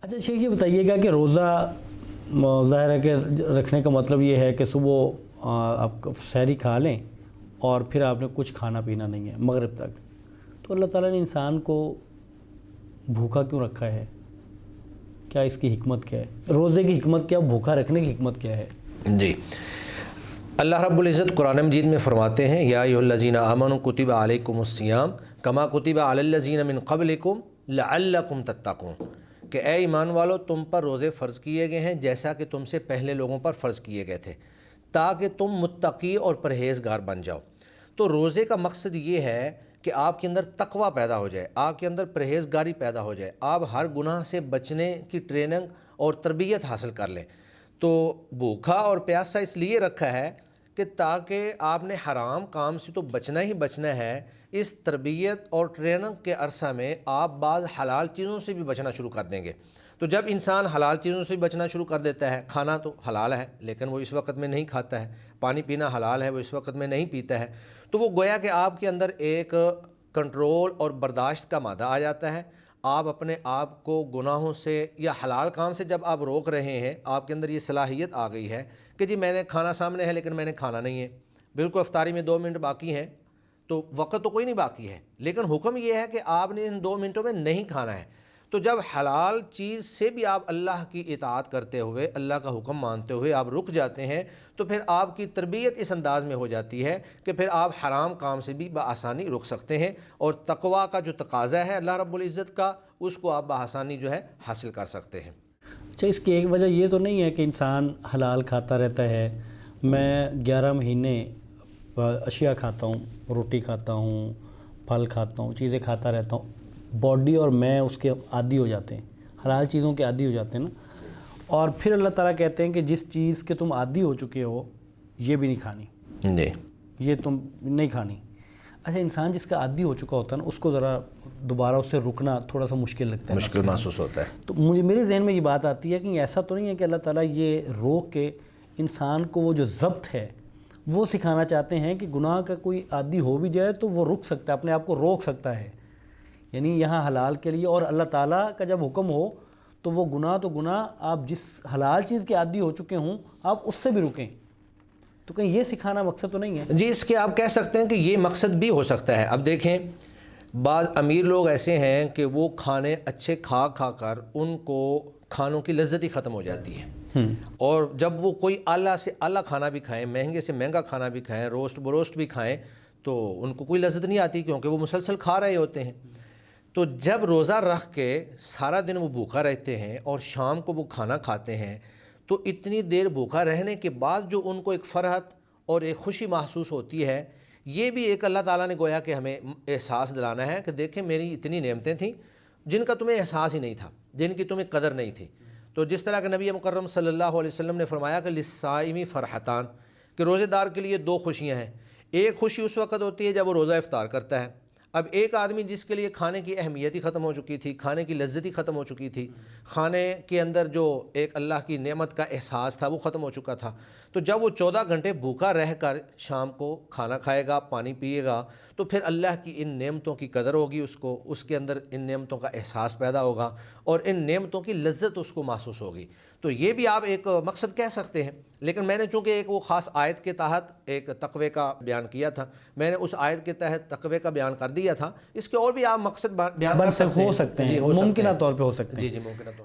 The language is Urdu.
اچھا شیخ یہ بتائیے گا کہ روزہ ظاہر ہے کہ رکھنے کا مطلب یہ ہے کہ صبح آپ سحری کھا لیں اور پھر آپ نے کچھ کھانا پینا نہیں ہے مغرب تک، تو اللہ تعالیٰ نے انسان کو بھوکا کیوں رکھا ہے؟ کیا اس کی حکمت کیا ہے؟ روزے کی حکمت کیا، بھوکا رکھنے کی حکمت کیا ہے؟ جی، اللہ رب العزت قرآن مجید میں فرماتے ہیں یا ایھا الذین آمنوا کتب علیکم الصیام کما کتب علی الذین من قبلکم لعلکم تتقون، کہ اے ایمان والو تم پر روزے فرض کیے گئے ہیں جیسا کہ تم سے پہلے لوگوں پر فرض کیے گئے تھے تاکہ تم متقی اور پرہیزگار بن جاؤ۔ تو روزے کا مقصد یہ ہے کہ آپ کے اندر تقوی پیدا ہو جائے، آپ کے اندر پرہیزگاری پیدا ہو جائے، آپ ہر گناہ سے بچنے کی ٹریننگ اور تربیت حاصل کر لیں۔ تو بھوکا اور پیاسا اس لیے رکھا ہے کہ تاکہ آپ نے حرام کام سے تو بچنا ہی بچنا ہے، اس تربیت اور ٹریننگ کے عرصہ میں آپ بعض حلال چیزوں سے بھی بچنا شروع کر دیں گے۔ تو جب انسان حلال چیزوں سے بچنا شروع کر دیتا ہے، کھانا تو حلال ہے لیکن وہ اس وقت میں نہیں کھاتا ہے، پانی پینا حلال ہے وہ اس وقت میں نہیں پیتا ہے، تو وہ گویا کہ آپ کے اندر ایک کنٹرول اور برداشت کا مادہ آ جاتا ہے۔ آپ اپنے آپ کو گناہوں سے یا حلال کام سے جب آپ روک رہے ہیں، آپ کے اندر یہ صلاحیت آ گئی ہے کہ جی میں نے کھانا سامنے ہے لیکن میں نے کھانا نہیں ہے، بالکل افطاری میں 2 منٹ باقی ہیں، تو وقت تو کوئی نہیں باقی ہے لیکن حکم یہ ہے کہ آپ نے ان 2 منٹوں میں نہیں کھانا ہے۔ تو جب حلال چیز سے بھی آپ اللہ کی اطاعت کرتے ہوئے، اللہ کا حکم مانتے ہوئے آپ رک جاتے ہیں، تو پھر آپ کی تربیت اس انداز میں ہو جاتی ہے کہ پھر آپ حرام کام سے بھی بآسانی رک سکتے ہیں، اور تقوی کا جو تقاضا ہے اللہ رب العزت کا، اس کو آپ بآسانی جو ہے حاصل کر سکتے ہیں۔ اچھا اس کی ایک وجہ یہ تو نہیں ہے کہ انسان حلال کھاتا رہتا ہے، میں 11 مہینے اشیاء کھاتا ہوں، روٹی کھاتا ہوں، پھل کھاتا ہوں، چیزیں کھاتا رہتا ہوں، باڈی اور میں اس کے عادی ہو جاتے ہیں، حلال چیزوں کے عادی ہو جاتے ہیں نا، اور پھر اللہ تعالیٰ کہتے ہیں کہ جس چیز کے تم عادی ہو چکے ہو یہ بھی نہیں کھانی، جی، یہ تم نہیں کھانی۔ اچھا انسان جس کا عادی ہو چکا ہوتا ہے نا، اس کو ذرا دوبارہ اس سے رکنا تھوڑا سا مشکل لگتا ہے، مشکل محسوس ہوتا ہے۔ تو میرے ذہن میں یہ بات آتی ہے کہ ایسا تو نہیں ہے کہ اللہ تعالیٰ یہ روک کے انسان کو وہ جو ضبط ہے وہ سکھانا چاہتے ہیں کہ گناہ کا کوئی عادی ہو بھی جائے تو وہ رک سکتا ہے، اپنے آپ کو روک سکتا ہے، یعنی یہاں حلال کے لیے، اور اللہ تعالیٰ کا جب حکم ہو تو وہ گناہ آپ جس حلال چیز کے عادی ہو چکے ہوں آپ اس سے بھی رکیں، تو کہیں یہ سکھانا مقصد تو نہیں ہے؟ جی، اس کے آپ کہہ سکتے ہیں کہ یہ مقصد بھی ہو سکتا ہے۔ اب دیکھیں بعض امیر لوگ ایسے ہیں کہ وہ کھانے اچھے کھا کر ان کو کھانوں کی لذت ہی ختم ہو جاتی ہے، اور جب وہ کوئی اعلیٰ سے اعلیٰ کھانا بھی کھائیں، مہنگے سے مہنگا کھانا بھی کھائیں، روسٹ بروسٹ بھی کھائیں، تو ان کو کوئی لذت نہیں آتی کیونکہ وہ مسلسل کھا رہے ہوتے ہیں۔ تو جب روزہ رکھ کے سارا دن وہ بھوکا رہتے ہیں اور شام کو وہ کھانا کھاتے ہیں، تو اتنی دیر بھوکا رہنے کے بعد جو ان کو ایک فرحت اور ایک خوشی محسوس ہوتی ہے، یہ بھی ایک اللہ تعالیٰ نے گویا کہ ہمیں احساس دلانا ہے کہ دیکھیں میری اتنی نعمتیں تھیں جن کا تمہیں احساس ہی نہیں تھا، جن کی تمہیں قدر نہیں تھی۔ تو جس طرح کہ نبی مکرم صلی اللہ علیہ وسلم نے فرمایا کہ للصائم فرحتان، کہ روزے دار کے لیے 2 خوشیاں ہیں۔ ایک خوشی اس وقت ہوتی ہے جب وہ روزہ افطار کرتا ہے۔ اب ایک آدمی جس کے لیے کھانے کی اہمیت ہی ختم ہو چکی تھی، کھانے کی لذت ہی ختم ہو چکی تھی، کھانے کے اندر جو ایک اللہ کی نعمت کا احساس تھا وہ ختم ہو چکا تھا، تو جب وہ 14 گھنٹے بھوکا رہ کر شام کو کھانا کھائے گا، پانی پیے گا، تو پھر اللہ کی ان نعمتوں کی قدر ہوگی، اس کے اندر ان نعمتوں کا احساس پیدا ہوگا اور ان نعمتوں کی لذت اس کو محسوس ہوگی۔ تو یہ بھی آپ ایک مقصد کہہ سکتے ہیں، لیکن میں نے چونکہ ایک وہ خاص آیت کے تحت ایک تقوی کا بیان کیا تھا، میں نے اس آیت کے تحت تقوی کا بیان کر دیا تھا، اس کے اور بھی آپ مقصد بیان کر سکتے ہیں، ممکنہ طور پہ ہو سکتے ہیں۔ جی ممکنہ طور پہ۔